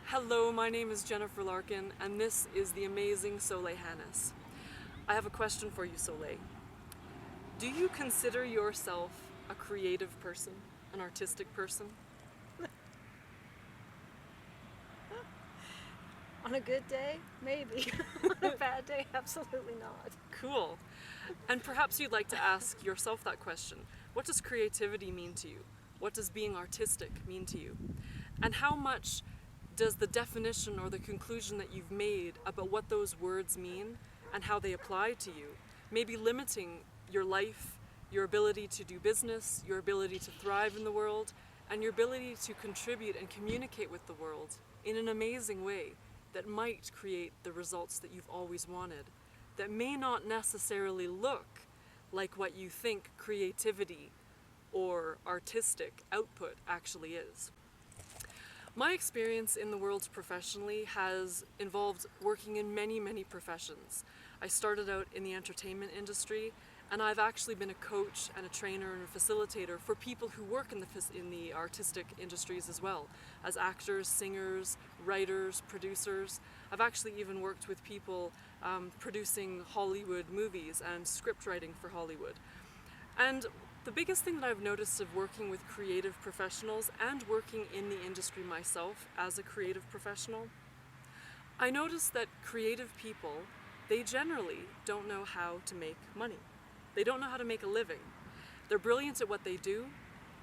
Hello, my name is Jennifer Larkin, and this is the amazing Soleil Hannes. I have a question for you, Soleil. Do you consider yourself a creative person, an artistic person? On a good day, maybe. On a bad day, absolutely not. Cool. And perhaps you'd like to ask yourself that question. What does creativity mean to you? What does being artistic mean to you? And how much does the definition or the conclusion that you've made about what those words mean and how they apply to you maybe limiting your life, your ability to do business, your ability to thrive in the world, and your ability to contribute and communicate with the world in an amazing way that might create the results that you've always wanted, that may not necessarily look like what you think creativity or artistic output actually is. My experience in the world professionally has involved working in many professions. I started out in the entertainment industry, and I've actually been a coach and a trainer and a facilitator for people who work in the artistic industries as well, as actors, singers, writers, producers. I've actually even worked with people producing Hollywood movies and script writing for Hollywood. And the biggest thing that I've noticed of working with creative professionals and working in the industry myself as a creative professional, I noticed that creative people, they generally don't know how to make money. They don't know how to make a living. They're brilliant at what they do,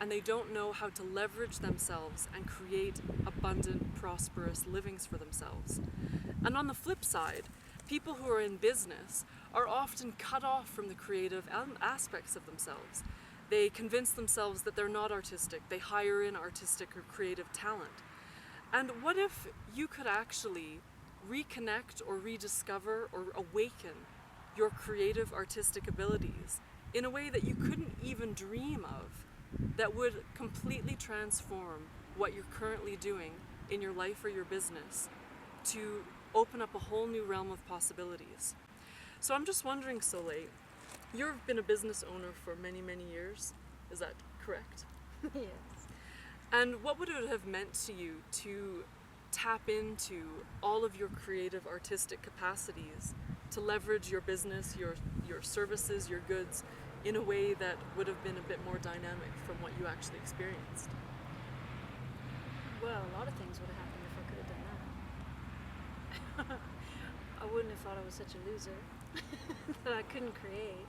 and they don't know how to leverage themselves and create abundant, prosperous livings for themselves. And on the flip side, people who are in business are often cut off from the creative aspects of themselves. They convince themselves that they're not artistic. They hire in artistic or creative talent. And what if you could actually reconnect or rediscover or awaken your creative artistic abilities in a way that you couldn't even dream of, that would completely transform what you're currently doing in your life or your business to open up a whole new realm of possibilities? So I'm just wondering, Soleil, you've been a business owner for many years, is that correct? Yes. And what would it have meant to you to tap into all of your creative artistic capacities to leverage your business, your services, your goods in a way that would have been a bit more dynamic from what you actually experienced? Well, a lot of things would have happened if I could have done that. I wouldn't have thought I was such a loser that I couldn't create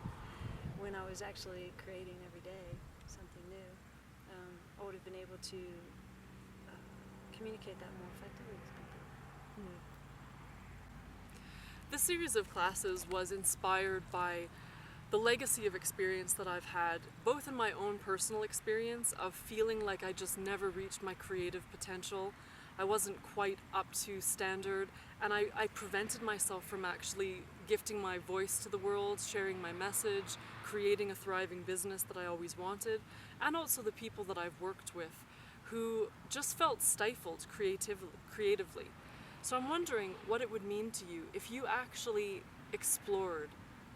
when I was actually creating every day something new. I would have been able to communicate that more effectively with people. This series of classes was inspired by the legacy of experience that I've had, both in my own personal experience of feeling like I just never reached my creative potential. I wasn't quite up to standard, and I prevented myself from actually gifting my voice to the world, sharing my message, creating a thriving business that I always wanted, and also the people that I've worked with who just felt stifled creatively. So I'm wondering what it would mean to you if you actually explored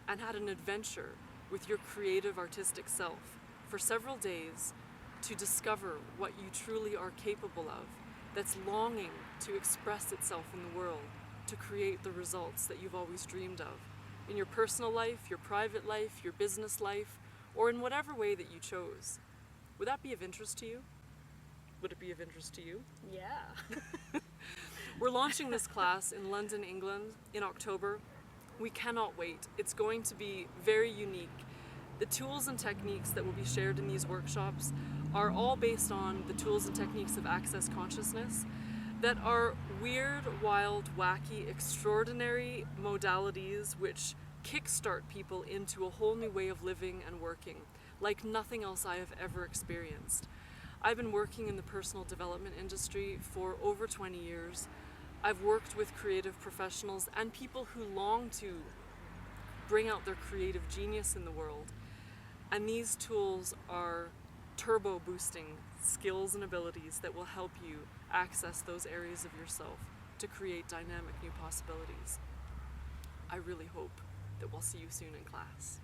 and had an adventure with your creative artistic self for several days to discover what you truly are capable of, that's longing to express itself in the world, to create the results that you've always dreamed of in your personal life, your private life, your business life, or in whatever way that you chose. Would that be of interest to you? Would it be of interest to you? Yeah. We're launching this class in London, England in October. We cannot wait. It's going to be very unique. The tools and techniques that will be shared in these workshops are all based on the tools and techniques of Access Consciousness that are weird, wild, wacky, extraordinary modalities which kickstart people into a whole new way of living and working, like nothing else I have ever experienced. I've been working in the personal development industry for over 20 years. I've worked with creative professionals and people who long to bring out their creative genius in the world. And these tools are turbo boosting skills and abilities that will help you access those areas of yourself to create dynamic new possibilities. I really hope that we'll see you soon in class.